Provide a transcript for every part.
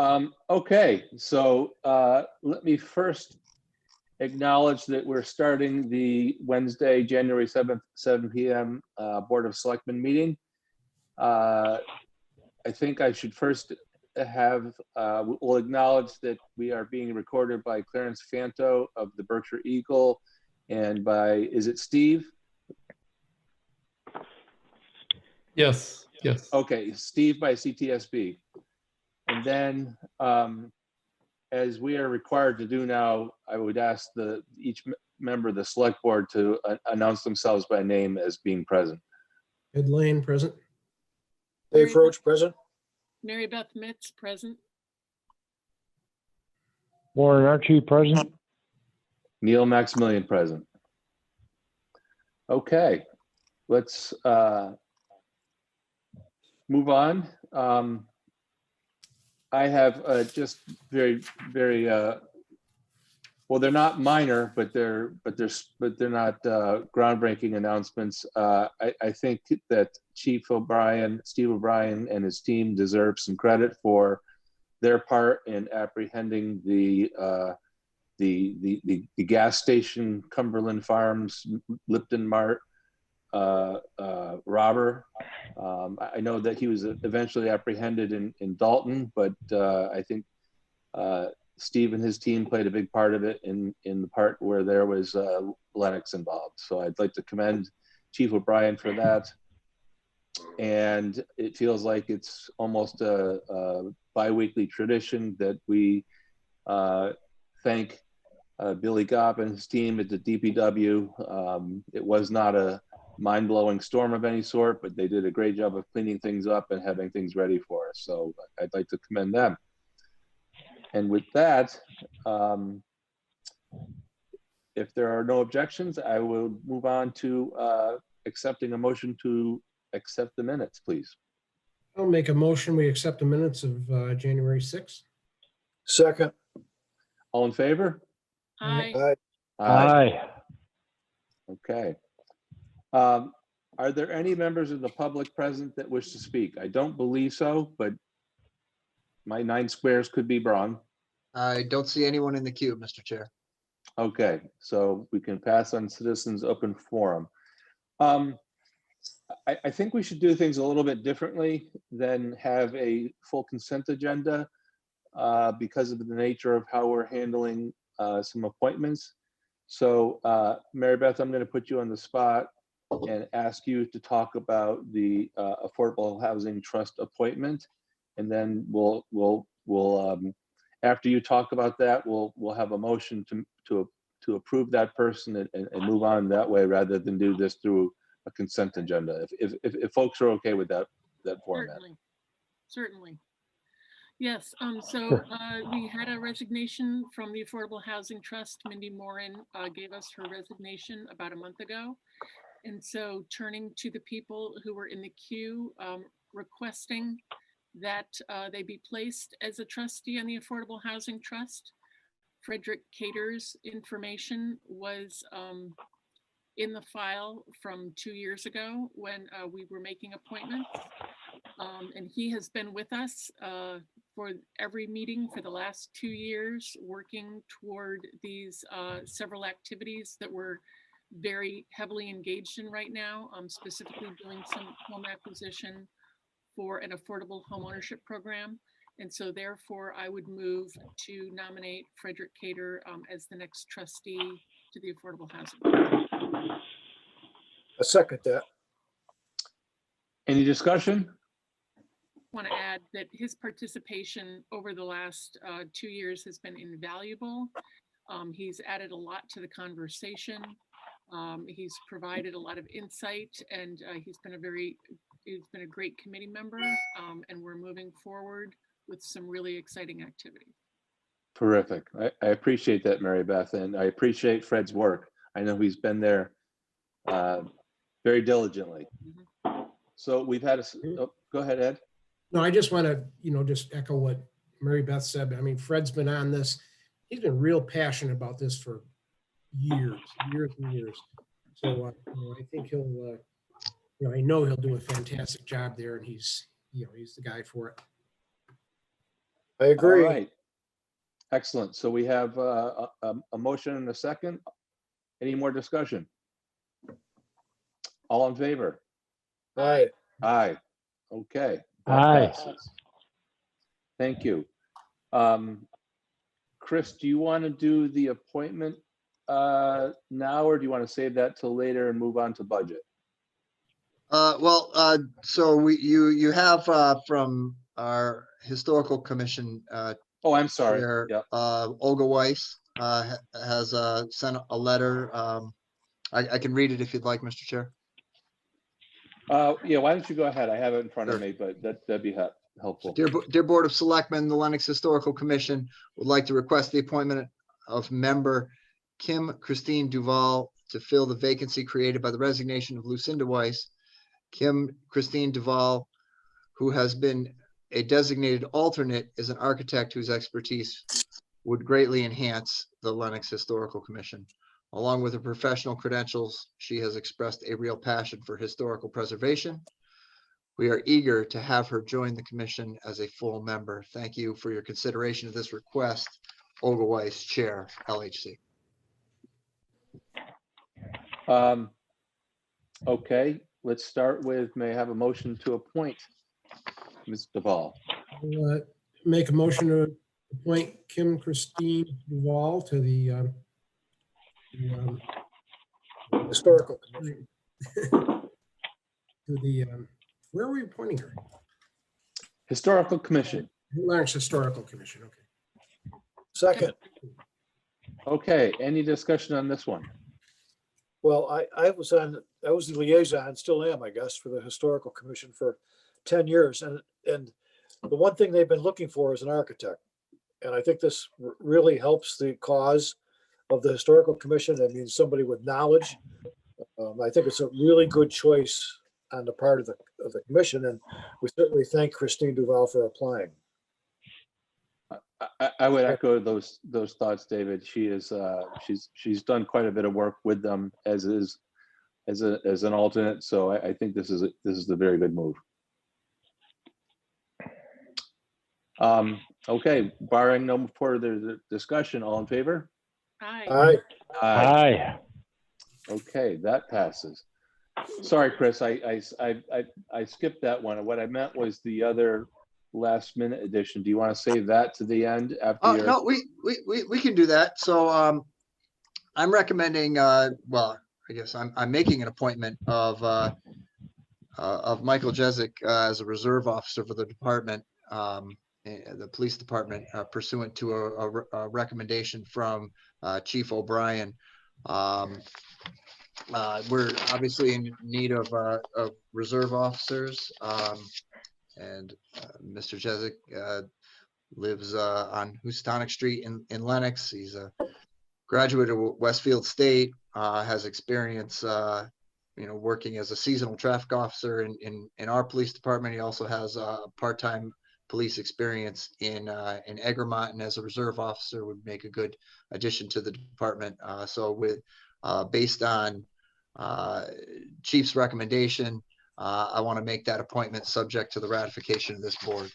Okay, so let me first acknowledge that we're starting the Wednesday, January 7th, 7 p.m. Board of Selectmen meeting. I think I should first have, we'll acknowledge that we are being recorded by Clarence Fanto of the Berkshire Eagle and by, is it Steve? Yes. Okay, Steve by CTSB. And then, as we are required to do now, I would ask each member of the select board to announce themselves by name as being present. Ed Lane, present. Dave Roach, present. Mary Beth Mitz, present. Warren Archie, present. Neil Maximilian, present. Okay, let's move on. I have just very, well, they're not minor, but they're not groundbreaking announcements. I think that Steve O'Brien and his team deserve some credit for their part in apprehending the gas station Cumberland Farms Lipton Mart robber. I know that he was eventually apprehended in Dalton, but I think Steve and his team played a big part of it in the part where there was Lenox involved. So I'd like to commend Chief O'Brien for that. And it feels like it's almost a bi-weekly tradition that we thank Billy Gopp and his team at the DPW. It was not a mind-blowing storm of any sort, but they did a great job of cleaning things up and having things ready for us. So I'd like to commend them. And with that, if there are no objections, I will move on to accepting a motion to accept the minutes, please. I'll make a motion. We accept the minutes of January 6th. Second. All in favor? Aye. Aye. Okay. Are there any members of the public present that wish to speak? I don't believe so, but my 9 squares could be wrong. I don't see anyone in the queue, Mr. Chair. Okay, so we can pass on citizens open forum. I think we should do things a little bit differently than have a full consent agenda because of the nature of how we're handling some appointments. So Mary Beth, I'm going to put you on the spot and ask you to talk about the Affordable Housing Trust appointment, and then we'll after you talk about that, we'll have a motion to approve that person and move on that way rather than do this through a consent agenda. If folks are okay with that format. Certainly. Yes. So we had a resignation from the Affordable Housing Trust. Mindy Morin gave us her resignation about a month ago. And so turning to the people who were in the queue, requesting that they be placed as a trustee on the Affordable Housing Trust. Frederick Cater's information was in the file from 2 years ago when we were making appointments. And he has been with us for every meeting for the last 2 years, working toward these several activities that we're very heavily engaged in right now, specifically doing some home acquisition for an affordable home ownership program. And so therefore I would move to nominate Frederick Cater as the next trustee to the Affordable Housing. I second that. Any discussion? I want to add that his participation over the last 2 years has been invaluable. He's added a lot to the conversation. He's provided a lot of insight, and he's been a great committee member, and we're moving forward with some really exciting activity. Terrific. I appreciate that, Mary Beth, and I appreciate Fred's work. I know he's been there very diligently. Mm-hmm. So we've had go ahead, Ed. No, I just want to, just echo what Mary Beth said. I mean, Fred's been on this. He's been real passionate about this for years and years. So I think he'll, I know he'll do a fantastic job there, and he's the guy for it. I All agree. right. Excellent. So we have a motion and a second. Any more discussion? All in favor? Aye. Aye. Okay. that Aye. passes. Thank you. Chris, do you want to do the appointment now, or do you want to save that till later and move on to budget? So you have from our historical commission Oh, I'm sorry. chair, Yep. Olga Weiss has sent a letter. I can read it if you'd like, Mr. Chair. Yeah, why don't you go ahead? I have it in front of Sure. me, but that'd be helpful. Dear Board of Selectmen, the Lenox Historical Commission would like to request the appointment of member Kim Christine Duval to fill the vacancy created by the resignation of Lucinda Weiss. Kim Christine Duval, who has been a designated alternate, is an architect whose expertise would greatly enhance the Lenox Historical Commission. Along with her professional credentials, she has expressed a real passion for historical preservation. We are eager to have her join the commission as a full member. Thank you for your consideration of this request. Olga Weiss, Chair, LHC. Okay, let's start with, may I have a motion to appoint Ms. Duval? I'll, make a motion to appoint Kim Christine Duval to the Historical Commission. to the, where are we appointing her? Historical Commission. Lenox Historical Commission, okay. Second. Okay, any discussion on this one? Well, I was the liaison, still am, I guess, for the Historical Commission for 10 years. And the one thing they've been looking for is an architect. And I think this really helps the cause of the Historical Commission. I mean, somebody with knowledge. I think it's a really good choice on the part of the commission. And we certainly thank Christine Duval for applying. I would echo those thoughts, David. She is she's done quite a bit of work with them as an alternate. So I think this is a very good move. Okay, barring no further discussion, all in favor? Aye. Aye. Aye. Okay, that passes. Sorry, Chris, I skipped that one. What I meant was the other last minute edition. Do you want to save that to the end after your? No, we can do that. So I'm recommending, well, I guess I'm making an appointment of Michael Jezik as a reserve officer for the department, the police department, pursuant to a recommendation from Chief O'Brien. We're obviously in need of reserve officers, and Mr. Jezik lives on Houstonic Street in Lenox. He's a graduate of Westfield State, has experience, working as a seasonal traffic officer in our police department. He also has part-time police experience in Egremont, and as a reserve officer would make a good addition to the department. So with based on Chief's recommendation, I want to make that appointment subject to the ratification of this board.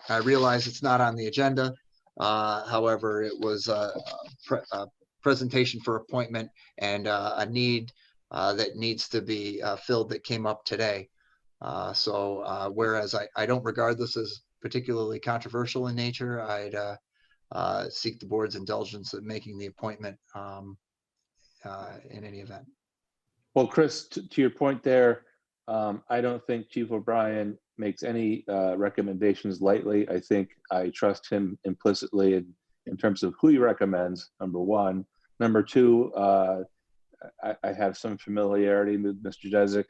I realize it's not on the agenda. However, it was a presentation for appointment and a need that needs to be filled that came up today. So whereas I don't regard this as particularly controversial in nature, I'd seek the board's indulgence in making the appointment in any event. Well, Chris, to your point there, I don't think Chief O'Brien makes any recommendations lightly. I think I trust him implicitly in terms of who he recommends, number one. Number two, I have some familiarity with Mr. Jezik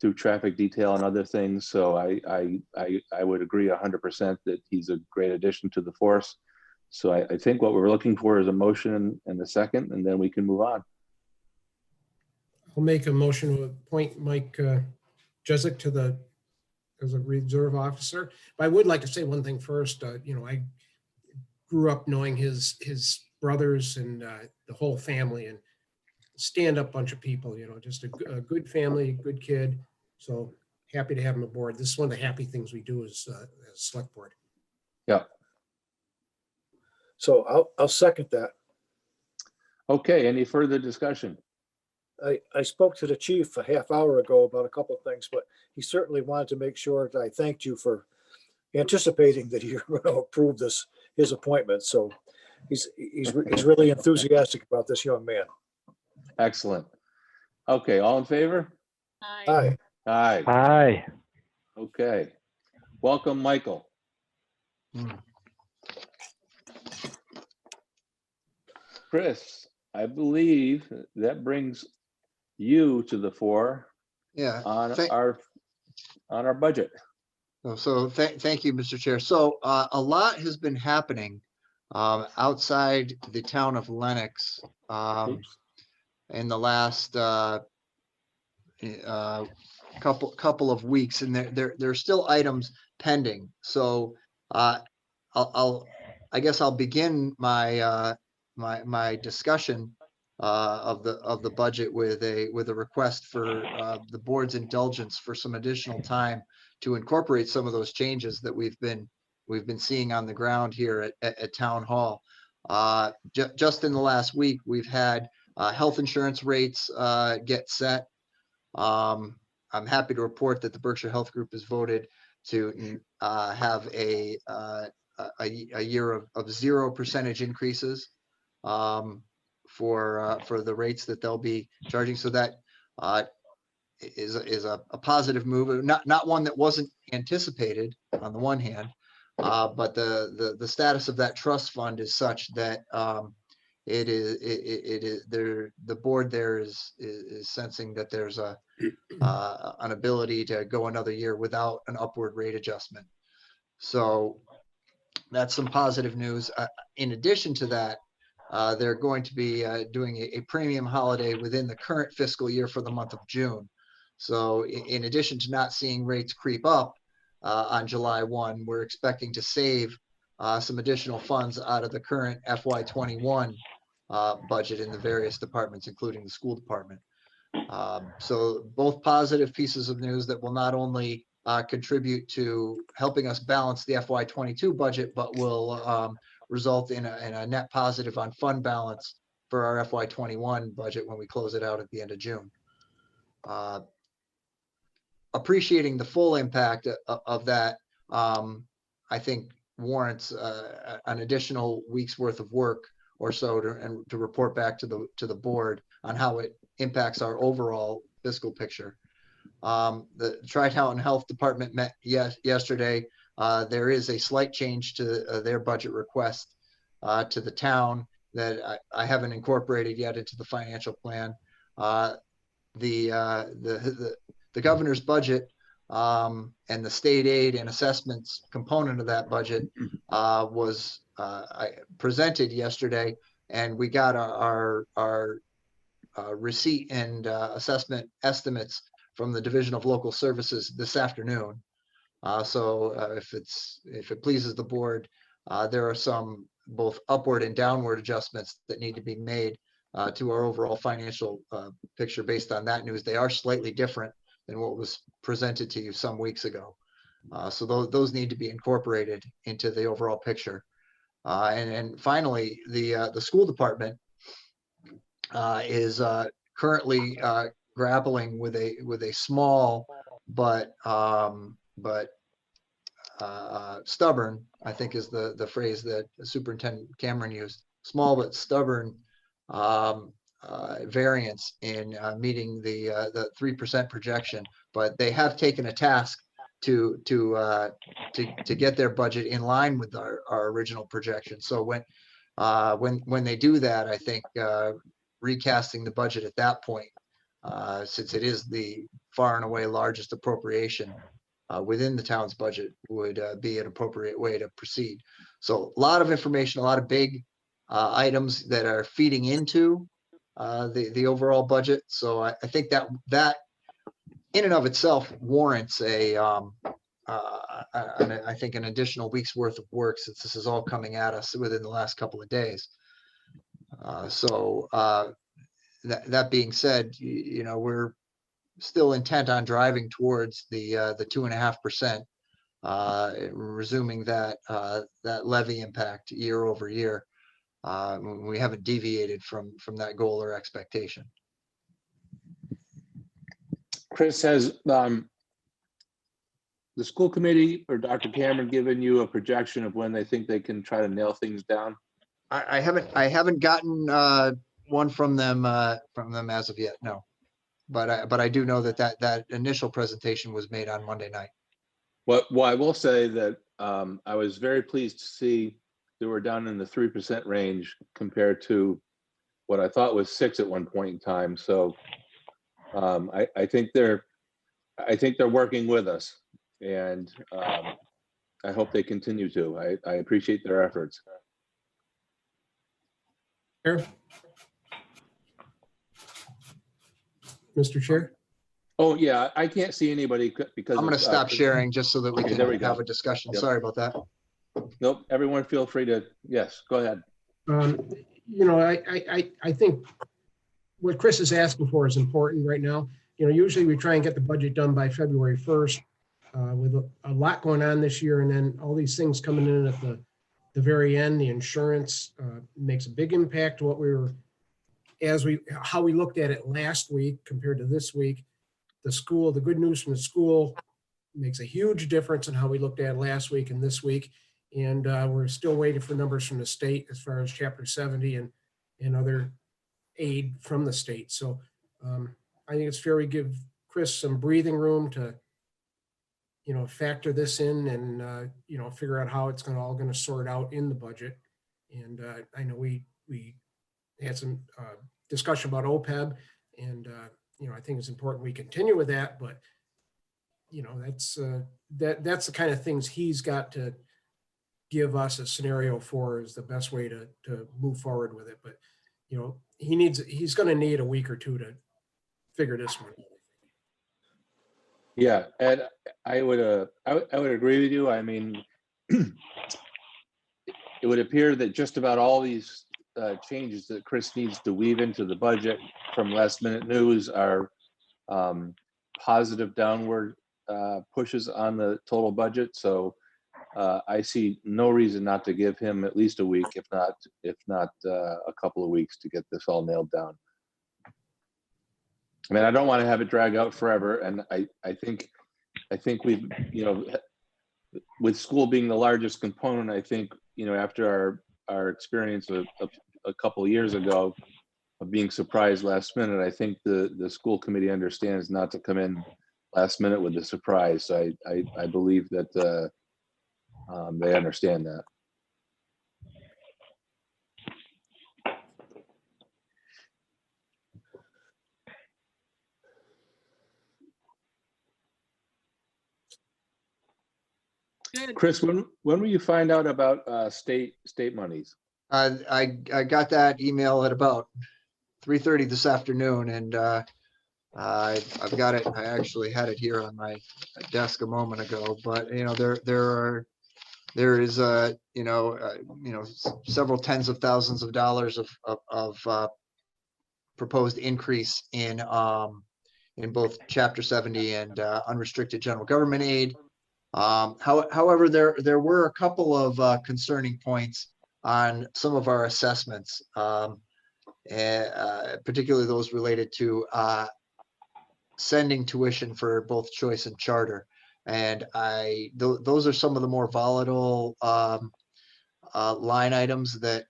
through traffic detail and other things. So I would agree 100% that he's a great addition to the force. So I think what we're looking for is a motion and a second, and then we can move on. I'll make a motion to appoint Mike Jezik as a reserve officer. But I would like to say one thing first. I grew up knowing his brothers and the whole family, and stand-up bunch of people. Just a good family, good kid. So happy to have him aboard. This is one of the happy things we do as select board. Yeah. So I'll second that. Okay, any further discussion? I spoke to the chief a half hour ago about a couple of things, but he certainly wanted to make sure that I thanked you for anticipating that you're going to approve his appointment. So he's really enthusiastic about this young man. Excellent. Okay, all in favor? Aye. Aye. Aye. Aye. Okay. Welcome, Michael. Chris, I believe that brings you to the fore Yeah. on thank- our budget. So thank you, Mr. Chair. So a lot has been happening outside the town of Lenox in the last couple of weeks, and there's still items pending. So I guess I'll begin my my discussion of the budget with a request for the board's indulgence for some additional time to incorporate some of those changes that we've been seeing on the ground here at Town Hall. Just in the last week, we've had health insurance rates get set. I'm happy to report that the Berkshire Health Group has voted to have a year of 0% increases for the rates that they'll be charging. So that is a positive move, not one that wasn't anticipated on the one hand, but the status of that trust fund is such that it is there. The board there is sensing that there's an ability to go another year without an upward rate adjustment. So that's some positive news. In addition to that, they're going to be doing a premium holiday within the current fiscal year for the month of June. So in addition to not seeing rates creep up on July 1, we're expecting to save some additional funds out of the current FY21 budget in the various departments, including the school department. So both positive pieces of news that will not only contribute to helping us balance the FY22 budget, but will result in a net positive on fund balance for our FY21 budget when we close it out at the end of June. Appreciating the full impact of that, I think warrants an additional week's worth of work or so to report back to the board on how it impacts our overall fiscal picture. The Tri-Town Health Department met yesterday. There is a slight change to their budget request to the town that I haven't incorporated yet into the financial plan. The governor's budget and the state aid and assessments component of that budget was presented yesterday, and we got our receipt and assessment estimates from the Division of Local Services this afternoon. So if it pleases the board, there are some both upward and downward adjustments that need to be made to our overall financial picture based on that news. They are slightly different than what was presented to you some weeks ago. So those need to be incorporated into the overall picture. And finally, the school department is currently grappling with a small but stubborn, I think is the phrase that Superintendent Cameron used, small but stubborn variance in meeting the 3% projection. But they have taken a task to get their budget in line with our original projection. So when they do that, I think recasting the budget at that point, since it is the far and away largest appropriation within the town's budget, would be an appropriate way to proceed. So a lot of information, a lot of big items that are feeding into the overall budget. So I think that in and of itself warrants I think an additional week's worth of work, since this is all coming at us within the last couple of days. So that being said, we're still intent on driving towards the 2.5%, resuming that levy impact year over year. We haven't deviated from that goal or expectation. Chris, has the school committee or Dr. Cameron given you a projection of when they think they can try to nail things down? I haven't gotten one from them as of yet, no. But I do know that initial presentation was made on Monday night. Well, I will say that I was very pleased to see that we're down in the 3% range compared to what I thought was 6 at one point in time. So I think they're working with us, and I hope they continue to. I appreciate their efforts. Chair? Mr. Chair? Oh yeah, I can't see anybody because I'm going to stop sharing just so that we Okay, can there we go. have a discussion. Yep. Sorry about that. Nope, everyone feel free to, yes, go ahead. You know, I think what Chris is asking for is important right now. You know, usually we try and get the budget done by February 1st with a lot going on this year, and then all these things coming in at the very end. The insurance makes a big impact to what we were, how we looked at it last week compared to this week. The school, the good news from the school makes a huge difference in how we looked at it last week and this week. And we're still waiting for numbers from the state as far as Chapter 70 and other aid from the state. So I think it's fair we give Chris some breathing room to, you know, factor this in and, you know, figure out how it's all going to sort out in the budget. And I know we had some discussion about OPEB, and, you know, I think it's important we continue with that, but, you know, that's the kind of things he's got to give us a scenario for is the best way to move forward with it. But, you know, he's going to need a week or two to figure this one out. Yeah, and I would agree with you. I mean, it would appear that just about all these changes that Chris needs to weave into the budget from last minute news are positive downward pushes on the total budget. So I see no reason not to give him at least a week, if not a couple of weeks, to get this all nailed down. I mean, I don't want to have it drag out forever, and I think we've, you know, with school being the largest component, I think, you know, after our experience of a couple of years ago of being surprised last minute, I think the school committee understands not to come in last minute with a surprise. So I believe that they understand that. Good. Chris, when will you find out about state monies? I got that email at about 3:30 this afternoon, and I've got it. I actually had it here on my desk a moment ago. But you know, there is several tens of thousands of dollars of proposed increase in both Chapter 70 and unrestricted general government aid. However, there were a couple of concerning points on some of our assessments, particularly those related to sending tuition for both choice and charter. And those are some of the more volatile line items that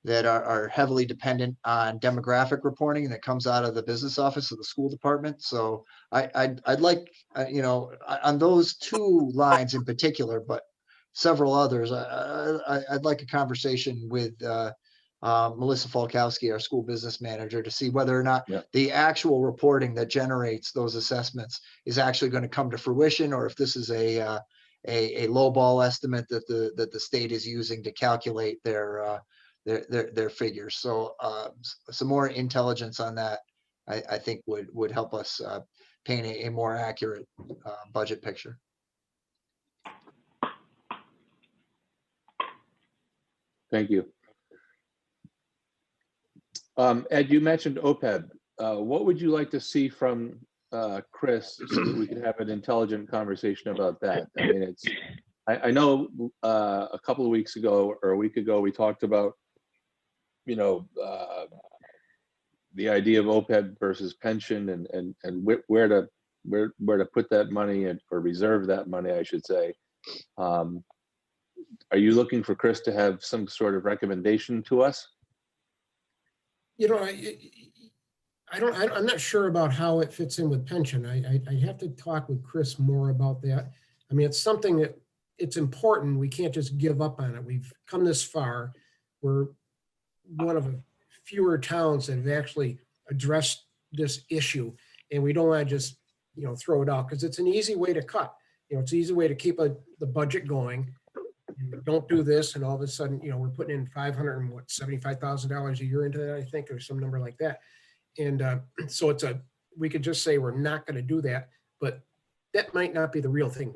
are heavily dependent on demographic reporting that comes out of the business office of the school department. So I'd like, you know, on those two lines in particular, but several others, I'd like a conversation with Melissa Falkowski, our school business manager, to see whether or not the actual reporting that generates those assessments is actually going to come to fruition, or if this is a lowball estimate that the state is using to calculate their figures. So some more intelligence on that, I think would help us paint a more accurate budget picture. Thank you. Ed, you mentioned OPEB. What would you like to see from Chris so that we could have an intelligent conversation about that. I mean, I know a couple of weeks ago or a week ago, we talked about, you know, the idea of OPEB versus pension and where to put that money or reserve that money, I should say. Are you looking for Chris to have some sort of recommendation to us? You know, I'm not sure about how it fits in with pension. I have to talk with Chris more about that. I mean, it's something that it's important. We can't just give up on it. We've come this far. We're one of the fewer towns that have actually addressed this issue, and we don't want to just, you know, throw it out because it's an easy way to cut. You know, it's an easy way to keep the budget going. You don't do this, and all of a sudden, you know, we're putting in $75,000 a year into that, I think, or some number like that. And so we could just say we're not going to do that, but that might not be the real thing,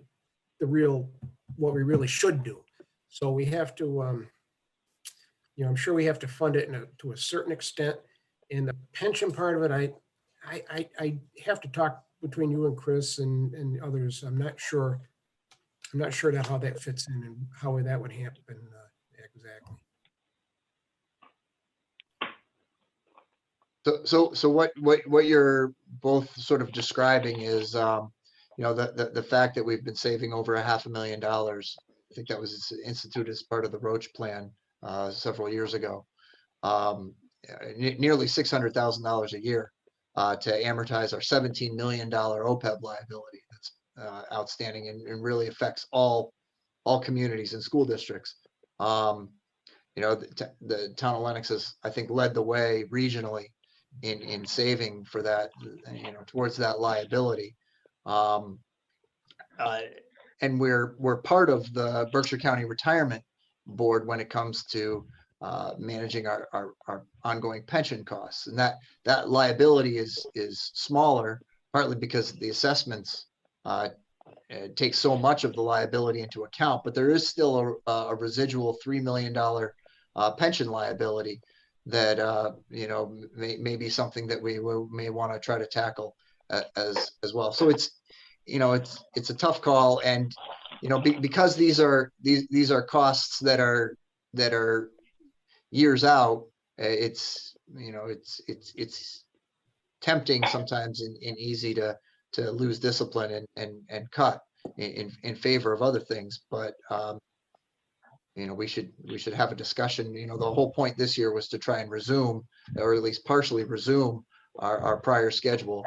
what we really should do. So we have to, you know, I'm sure we have to fund it to a certain extent. And the pension part of it, I have to talk between you and Chris and others. I'm not sure how that fits in and how that would happen exactly. So what you're both sort of describing is, you know, the fact that we've been saving over $500,000. I think that was instituted as part of the Roach plan several years ago. Nearly $600,000 a year to amortize our $17 million OPEB liability. That's outstanding and really affects all communities and school districts. You know, the town of Lenox has, I think, led the way regionally in saving for that, you know, towards that liability. And we're part of the Berkshire County Retirement Board when it comes to managing our ongoing pension costs, and that liability is smaller, partly because the assessments take so much of the liability into account, but there is still a residual $3 million pension liability that you know, may be something that we may want to try to tackle as well. So it's, you know, it's a tough call, and you know, because these are costs that are years out. It's, you know, it's tempting sometimes and easy to lose discipline and cut in favor of other things, but you know, we should have a discussion. You know, the whole point this year was to try and resume, or at least partially resume, our prior schedule.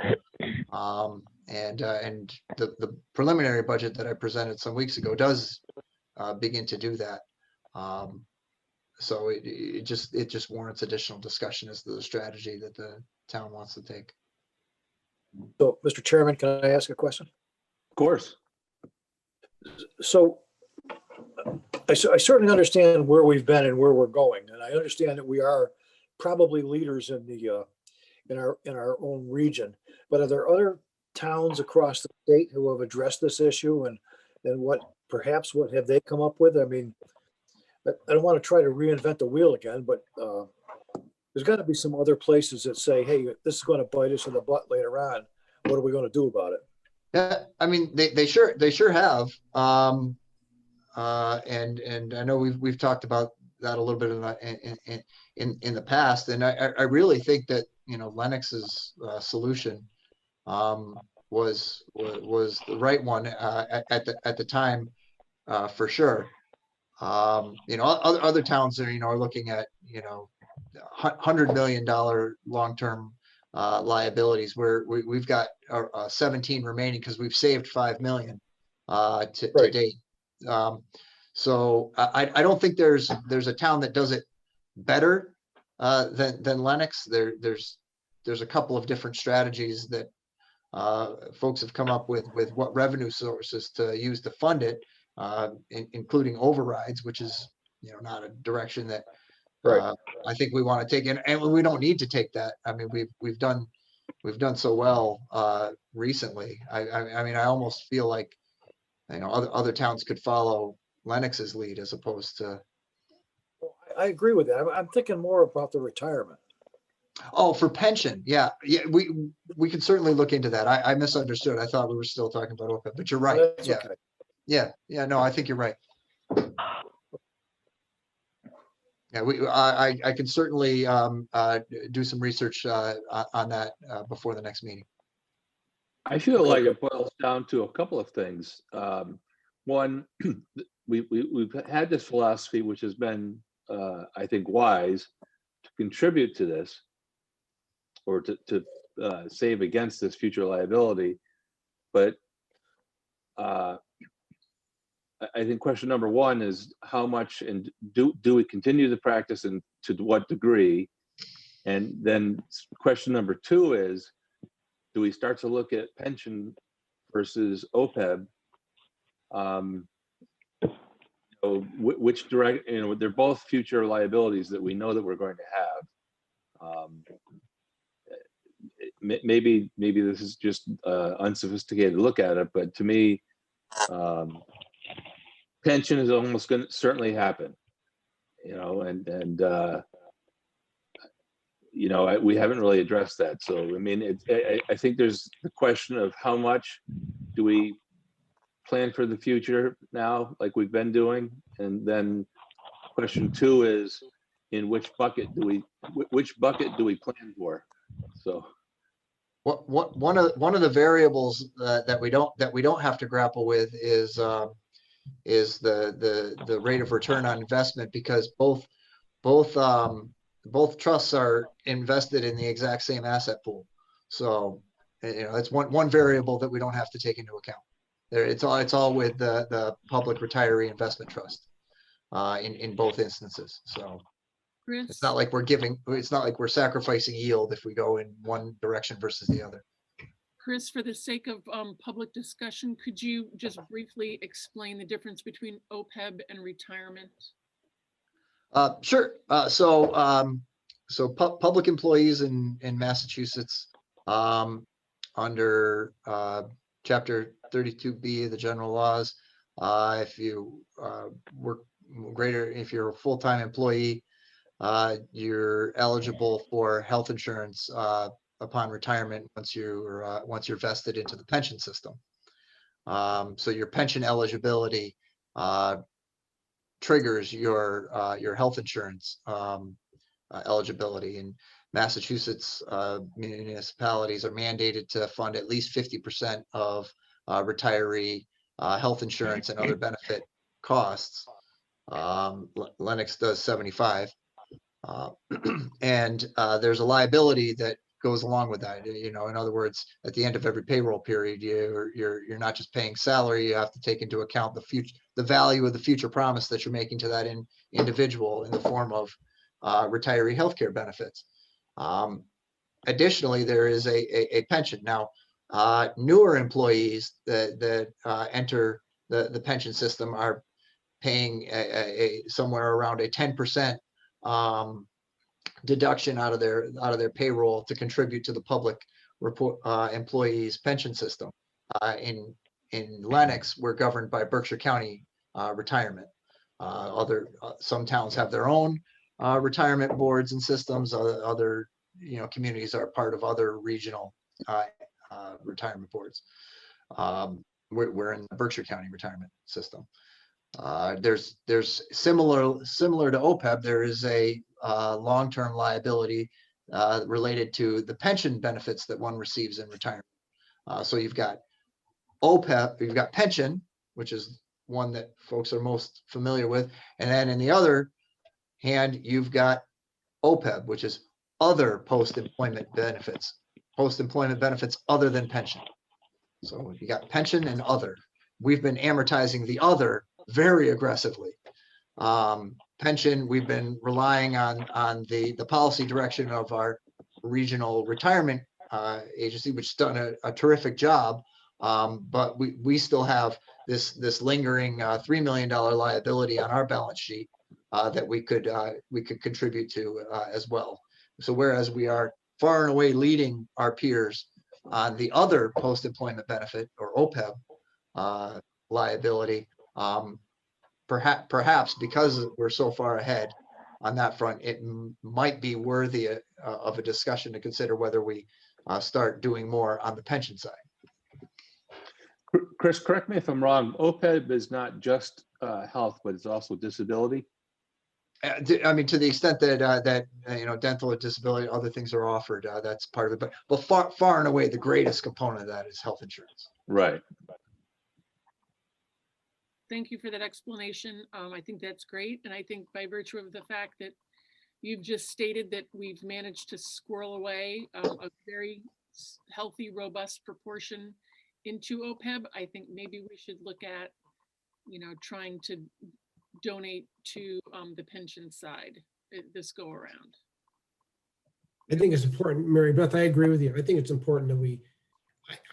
And the preliminary budget that I presented some weeks ago does begin to do that. So it just warrants additional discussion as to the strategy that the town wants to take. So, Mr. Chairman, can I ask a question? Of course. So I certainly understand where we've been and where we're going, and I understand that we are probably leaders in the in our own region. But are there other towns across the state who have addressed this issue, and what have they come up with? I mean, I don't want to try to reinvent the wheel again, but there's got to be some other places that say, hey, this is going to bite us in the butt later on. What are we going to do about it? Yeah, I mean, they sure have. And I know we've talked about that a little bit in the past, and I really think that, you know, Lenox's solution was the right one at the time, for sure. You know, other towns are, you know, are looking at, you know, $100 million long-term liabilities, where we've got 17 remaining because we've saved 5 million to date. So I don't think there's a town that does it better than Lenox. There's a couple of different strategies that folks have come up with what revenue sources to use to fund it, including overrides, which is, you know, not a direction that I think we want to take, and we don't need to take that. I mean, we've done so well recently. I mean, I almost feel like, you know, other towns could follow Lenox's lead as opposed to. I agree with that. I'm thinking more about the retirement. Oh, for pension. Yeah, we can certainly look into that. I misunderstood. I thought we were still talking about OPEB, but you're right. That's Yeah, okay. yeah. No, I think you're right. Yeah, I can certainly do some research on that before the next meeting. I feel Okay, like good. it boils down to a couple of things. One, we've had this philosophy, which has been, I think, wise to contribute to this, or to save against this future liability. But I think question number one is how much, and do we continue the practice, and to what degree? And then question number two is, do we start to look at pension versus OPEB? Which direct, they're both future liabilities that we know that we're going to have. Maybe this is just unsophisticated look at it, but to me, pension is almost going to certainly happen. We haven't really addressed that. So I mean, I think there's the question of how much do we plan for the future now, like we've been doing, and then question two is, in which bucket do we plan for? So One of the variables that we don't have to grapple with is the rate of return on investment, because both trusts are invested in the exact same asset pool. So it's one variable that we don't have to take into account. It's all with the public retiree investment trust in both instances. So Chris, it's not like we're sacrificing yield if we go in one direction versus the other. Chris, for the sake of public discussion, could you just briefly explain the difference between OPEB and retirement? Sure. So public employees in Massachusetts, under Chapter 32B of the general laws, if you if you're a full-time employee, you're eligible for health insurance upon retirement once you're vested into the pension system. So your pension eligibility triggers your health insurance eligibility. In Massachusetts, municipalities are mandated to fund at least 50% of retiree health insurance and other benefit costs. Lenox does 75. And there's a liability that goes along with that. In other words, at the end of every payroll period, you're not just paying salary. You have to take into account the value of the future promise that you're making to that individual in the form of retiree healthcare benefits. Additionally, there is a pension. Now, newer employees that enter the pension system are paying somewhere around a 10% deduction out of their payroll to contribute to the public employees pension system. In Lenox, we're governed by Berkshire County retirement. Some towns have their own retirement boards and systems. Other communities are part of other regional retirement boards. We're in the Berkshire County retirement system. There's similar to OPEB, there is a long-term liability related to the pension benefits that one receives in retirement. So you've got OPEB, you've got pension, which is one that folks are most familiar with, and then in the other hand, you've got OPEB, which is other post-employment benefits other than pension. So you got pension and other. We've been amortizing the other very aggressively. Pension, we've been relying on the policy direction of our regional retirement agency, which has done a terrific job. But we still have this lingering $3 million liability on our balance sheet that we could contribute to as well. So whereas we are far and away leading our peers on the other post-employment benefit or OPEB liability, perhaps because we're so far ahead, on that front, it might be worthy of a discussion to consider whether we start doing more on the pension side. Chris, correct me if I'm wrong, OPEB is not just health, but it's also disability. I mean, to the extent that you know, dental or disability, other things are offered, that's part of it. But far and away, the greatest component of that is health insurance. Right. Thank you for that explanation. I think that's great. And I think by virtue of the fact that you've just stated that we've managed to squirrel away a very healthy, robust proportion into OPEB, I think maybe we should look at, you know, trying to donate to the pension side this go around. I think it's important, Mary Beth, I agree with you. I think it's important that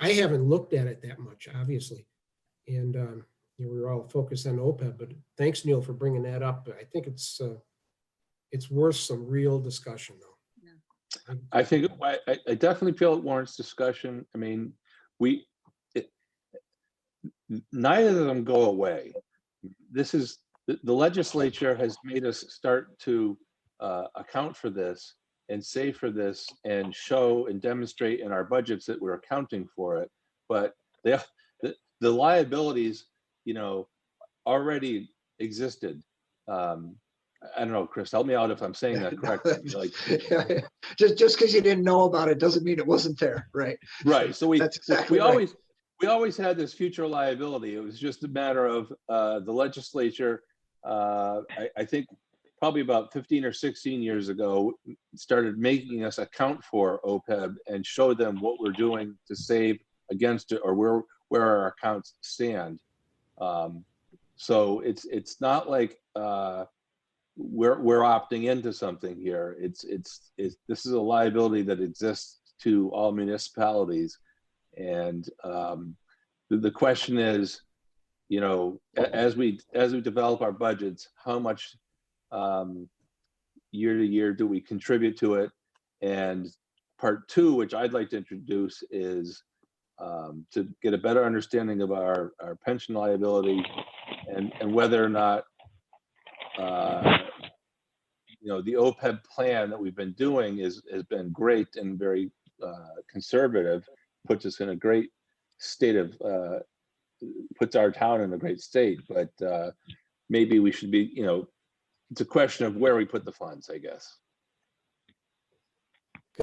I haven't looked at it that much, obviously. And you know, we were all focused on OPEB, but thanks, Neil, for bringing that up. I think it's worth some real discussion, though. Yeah. I think I definitely feel it warrants discussion. I mean, neither of them go away. This is the legislature has made us start to account for this and save for this and show and demonstrate in our budgets that we're accounting for it. But the liabilities, you know, already existed. I don't know, Chris, help me out if I'm saying that correctly. Like, just because you didn't know about it doesn't mean it wasn't there, right? Right. So That's exactly right. we always had this future liability. It was just a matter of the legislature. I think probably about 15 or 16 years ago, started making us account for OPEB and show them what we're doing to save against it, or where our accounts stand. So it's not like we're opting into something here. It's this is a liability that exists to all municipalities, and the question is, you know, as we develop our budgets, how much year to year do we contribute to it? And part two, which I'd like to introduce, is to get a better understanding of our pension liability and whether or not you know, the OPEB plan that we've been doing has been great and very conservative, puts us in a great state of puts our town in a great state. But maybe we should be, you know, it's a question of where we put the funds, I guess.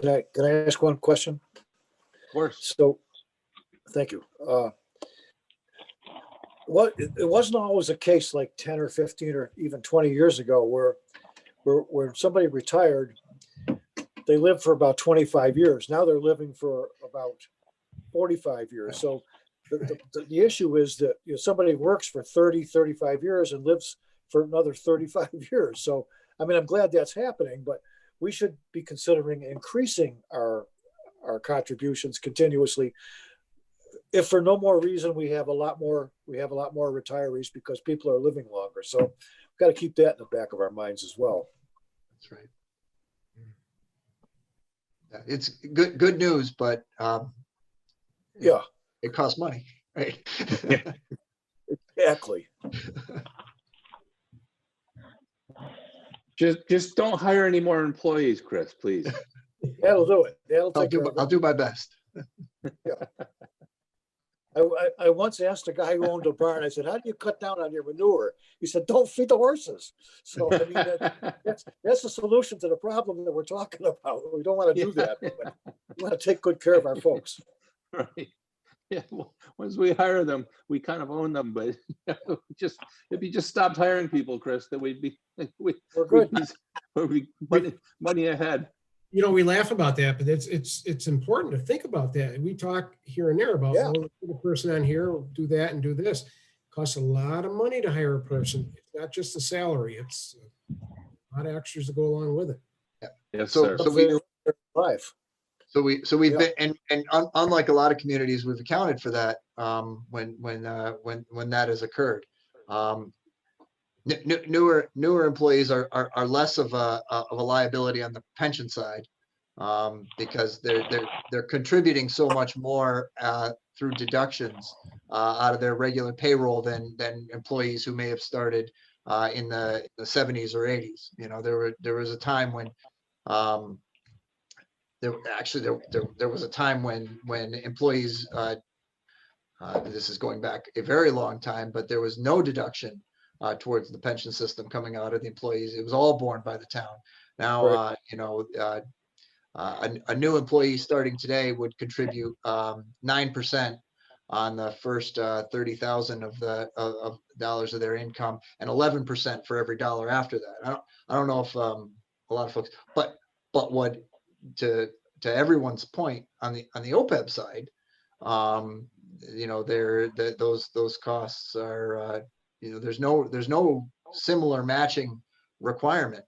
Can I ask one question? Of course. So, thank you. It wasn't always a case like 10 or 15 or even 20 years ago where somebody retired, they lived for about 25 years. Now they're living for about 45 years. So the issue is that, you know, somebody works for 30, 35 years and lives for another 35 years. So, I mean, I'm glad that's happening, but we should be considering increasing our contributions continuously. If for no more reason, we have a lot more retirees because people are living longer. So we've got to keep that in the back of our minds as well. That's right. It's good news, but yeah, it costs money, right? Exactly. Just don't hire any more employees, Chris, please. That'll do it. That'll take care of it. I'll do my best. Yeah. I once asked a guy who owned a barn, I said, how do you cut down on your manure? He said, don't feed the horses. So I mean, that's the solution to the problem that we're talking about. We don't want to do that, but we want to take good care of our folks. Right. Yeah. Well, once we hire them, we kind of own them, but just if you just stopped hiring people, Chris, then we're good. We'd be money ahead. You know, we laugh about that, but it's important to think about that. We talk here and there about, Yeah. well, the person on here will do that and do this. It costs a lot of money to hire a person. It's not just the salary. It's a lot of extras to go along with it. Yeah. Yes, So sir. we've Yeah. been, and unlike a lot of communities, we've accounted for that when that has occurred. Newer employees are less of a liability on the pension side because they're contributing so much more through deductions out of their regular payroll than employees who may have started in the 70s or 80s. You know, there was a time when there was a time when employees, this is going back a very long time, but there was no deduction towards the pension system coming out of the employees. It was all borne by the town. Now, Right. you know, a new employee starting today would contribute 9% on the first 30,000 of dollars of their income, and 11% for every dollar after that. I don't know if a lot of folks, but what to everyone's point on the OPEB side, you know, those costs are you know, there's no similar matching requirement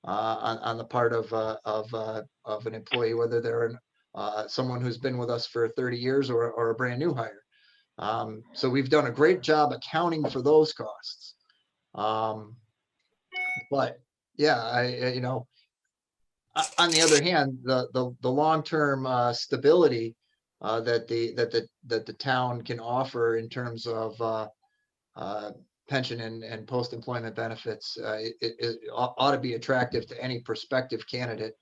on the part of an employee, whether they're someone who's been with us for 30 years or a brand new hire. So we've done a great job accounting for those costs. But yeah, you know, on the other hand, the long-term stability that the town can offer in terms of pension and post-employment benefits, it ought to be attractive to any prospective candidate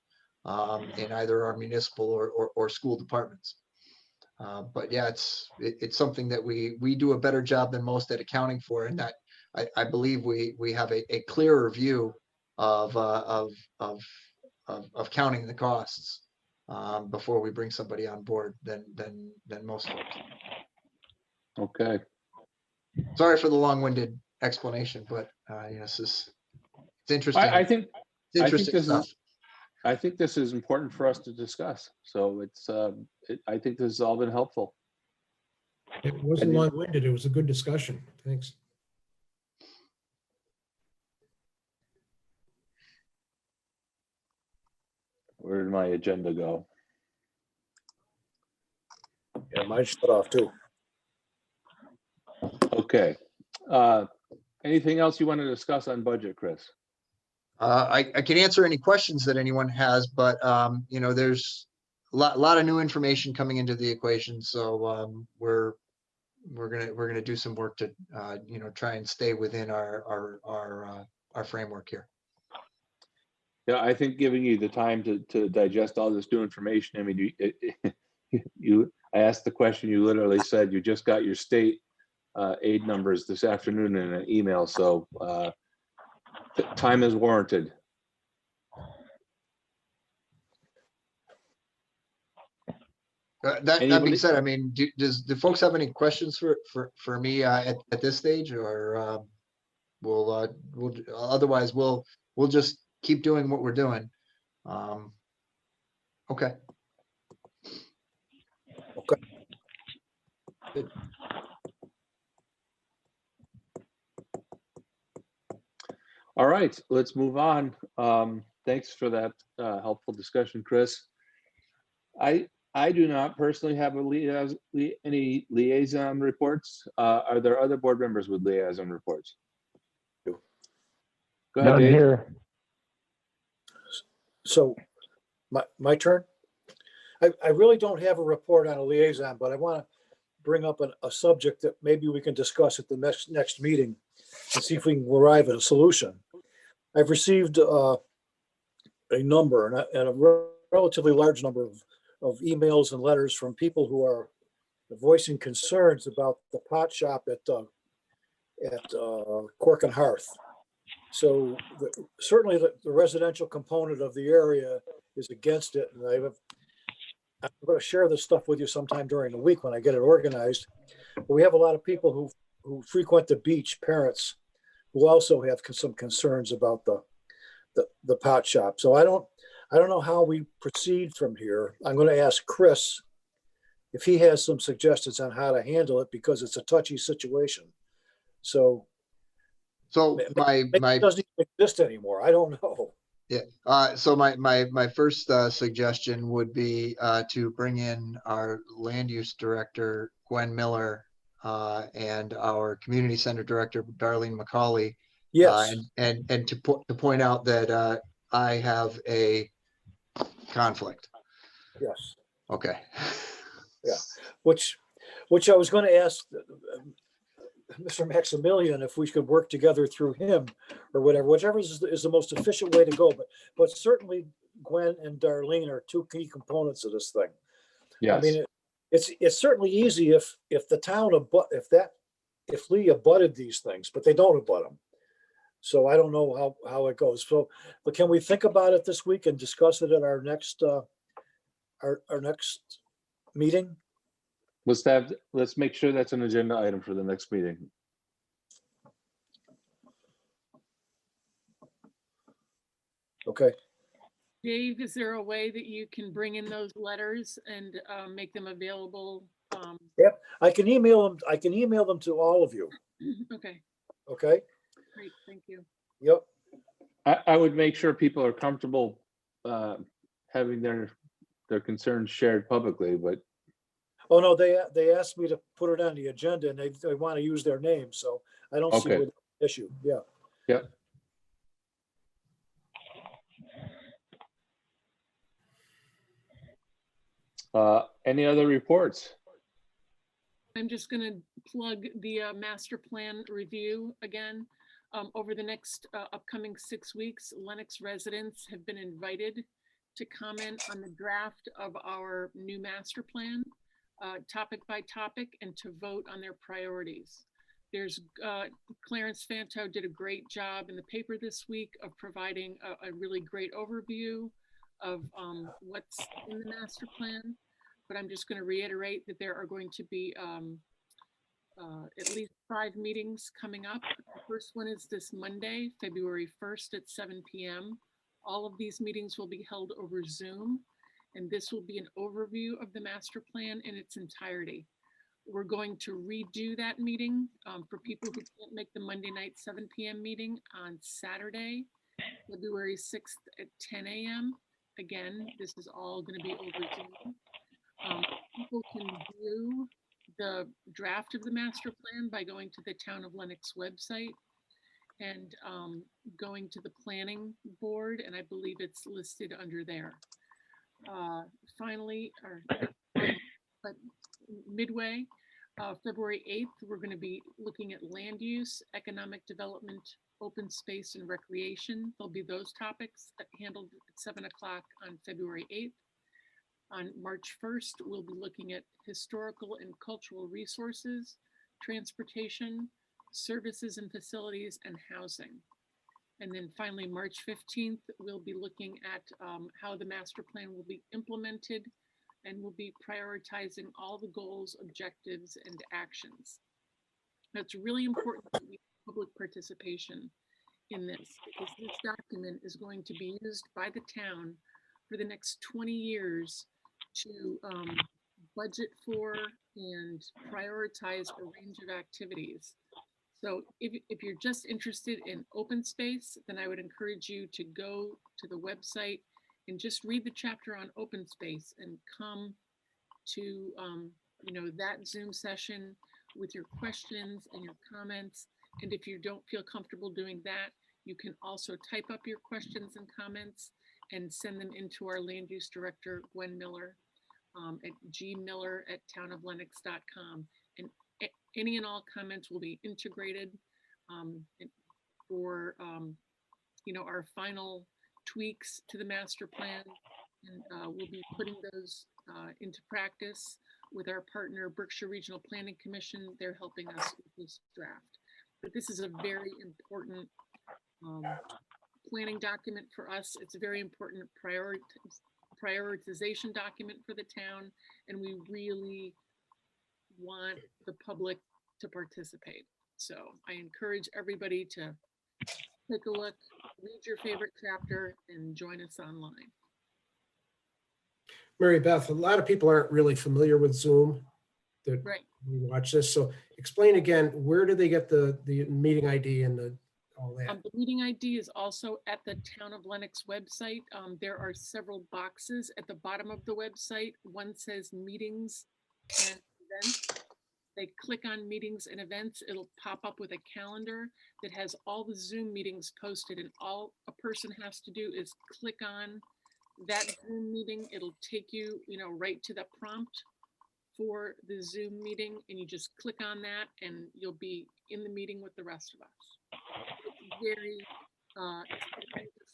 in either our municipal or school departments. But yeah, it's something that we do a better job than most at accounting for, and that I believe we have a clearer view of counting the costs before we bring somebody on board than most folks. Okay. Sorry for the long-winded explanation, but yes, it's interesting. I think It's interesting this stuff. I think this is important for us to discuss. So it's I think this has all been helpful. It wasn't long-winded. It was a good discussion. Thanks. Where did my agenda go? Yeah, mine shut off too. Okay. Anything else you want to discuss on budget, Chris? I can answer any questions that anyone has, but you know, there's a lot of new information coming into the equation, so we're gonna do some work to you know, try and stay within our framework here. Yeah, I think giving you the time to digest all this new information. I mean, I asked the question. You literally said you just got your state aid numbers this afternoon in an email, so time is warranted. That being said, I mean, do folks have any questions for me at this stage, or we'll otherwise we'll just keep doing what we're doing. Okay. Okay. Good. All right, let's move on. Thanks for that helpful discussion, Chris. I do not personally have any liaison reports. Are there other board members with liaison reports? Go ahead, None Dave. here. So my turn. I really don't have a report on a liaison, but I want to bring up a subject that maybe we can discuss at the next meeting and see if we can arrive at a solution. I've received a number and a relatively large number of emails and letters from people who are voicing concerns about the pot shop at Cork and Hearth. So certainly the residential component of the area is against it, and I'm going to share this stuff with you sometime during the week when I get it organized. But we have a lot of people who frequent the beach, parents, who also have some concerns about the pot shop. So I don't know how we proceed from here. I'm going to ask Chris if he has some suggestions on how to handle it, because it's a touchy situation. So it doesn't even exist anymore. I don't know. Yeah. So my first suggestion would be to bring in our land use director, Gwen Miller, and our community center director, Darlene McCauley. Yes. And to point out that I have a conflict. Yes. Okay. Yeah. Which I was going to ask Mr. Maximilian, if we could work together through him or whatever, whichever is the most efficient way to go. But certainly Gwen and Darlene are two key components of this thing. I Yes. mean, it's certainly easy if the town if Lee abutted these things, but they don't abut them. So I don't know how it goes. So, but can we think about it this week and discuss it at our next meeting? Let's make sure that's an agenda item for the next meeting. Okay. Dave, is there a way that you can bring in those letters and make them available? Yep. I can email them. I can email them to all of you. Okay, Okay. great, thank you. Yep. I would make sure people are comfortable having their concerns shared publicly, but Oh, no, they asked me to put it on the agenda and they want to use their name. So I don't see Okay. what the issue. Yeah. yep. Any other reports? I'm just gonna plug the master plan review again. Over the next upcoming 6 weeks, Lenox residents have been invited to comment on the draft of our new master plan, topic by topic, and to vote on their priorities. There's Clarence Fanto did a great job in the paper this week of providing a really great overview of what's in the master plan. But I'm just going to reiterate that there are going to be at least 5 meetings coming up. The first one is this Monday, February 1st at 7 p.m. All of these meetings will be held over Zoom, and this will be an overview of the master plan in its entirety. We're going to redo that meeting for people who can't make the Monday night 7 p.m. meeting on Saturday, February 6th at 10 a.m. Again, this is all going to be over Zoom. People can view the draft of the master plan by going to the Town of Lenox website and going to the planning board, and I believe it's listed under there. Finally, but midway, February 8th, we're going to be looking at land use, economic development, open space, and recreation. There'll be those topics handled at 7 o'clock on February 8th. On March 1st, we'll be looking at historical and cultural resources, transportation, services and facilities, and housing. And then finally, March 15th, we'll be looking at how the master plan will be implemented, and we'll be prioritizing all the goals, objectives, and actions. It's really important that we have public participation in this, because this document is going to be used by the town for the next 20 years to budget for and prioritize a range of activities. So if you're just interested in open space, then I would encourage you to go to the website and just read the chapter on open space and come to that Zoom session with your questions and your comments. And if you don't feel comfortable doing that, you can also type up your questions and comments and send them into our land use director, Gwen Miller, at gmiller@townoflenox.com. And any and all comments will be integrated for our final tweaks to the master plan. And we'll be putting those into practice with our partner, Berkshire Regional Planning Commission. They're helping us with this draft. But this is a very important planning document for us. It's a very important prioritization document for the town, and we really want the public to participate. So I encourage everybody to take a look, read your favorite chapter, and join us online. Mary Beth, a lot of people aren't really familiar with Zoom that Right. we watch this. So explain again, where do they get the meeting ID and all that? The meeting ID is also at the Town of Lenox website. There are several boxes at the bottom of the website. One says meetings and events. They click on meetings and events. It'll pop up with a calendar that has all the Zoom meetings posted, and all a person has to do is click on that Zoom meeting. It'll take you, right to the prompt for the Zoom meeting, and you just click on that and you'll be in the meeting with the rest of us. It's very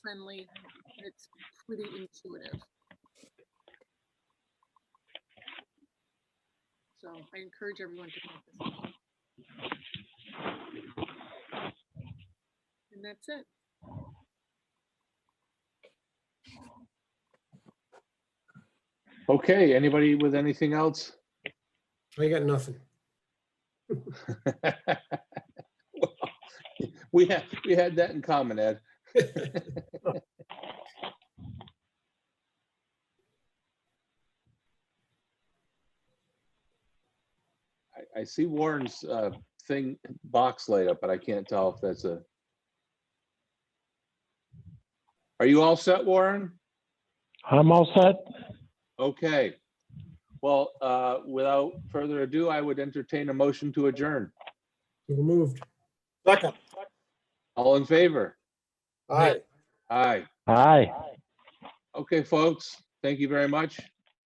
friendly. It's pretty intuitive. So I encourage everyone to make this. And that's it. Okay, anybody with anything else? I got nothing. We had that in common, Ed. I see Warren's thing box light up, but I can't tell if that's a. Are you all set, Warren? I'm all set. Okay. Well, without further ado, I would entertain a motion to adjourn. So moved. Second. All in favor? Aye. Aye. Aye. Okay, folks, thank you very much.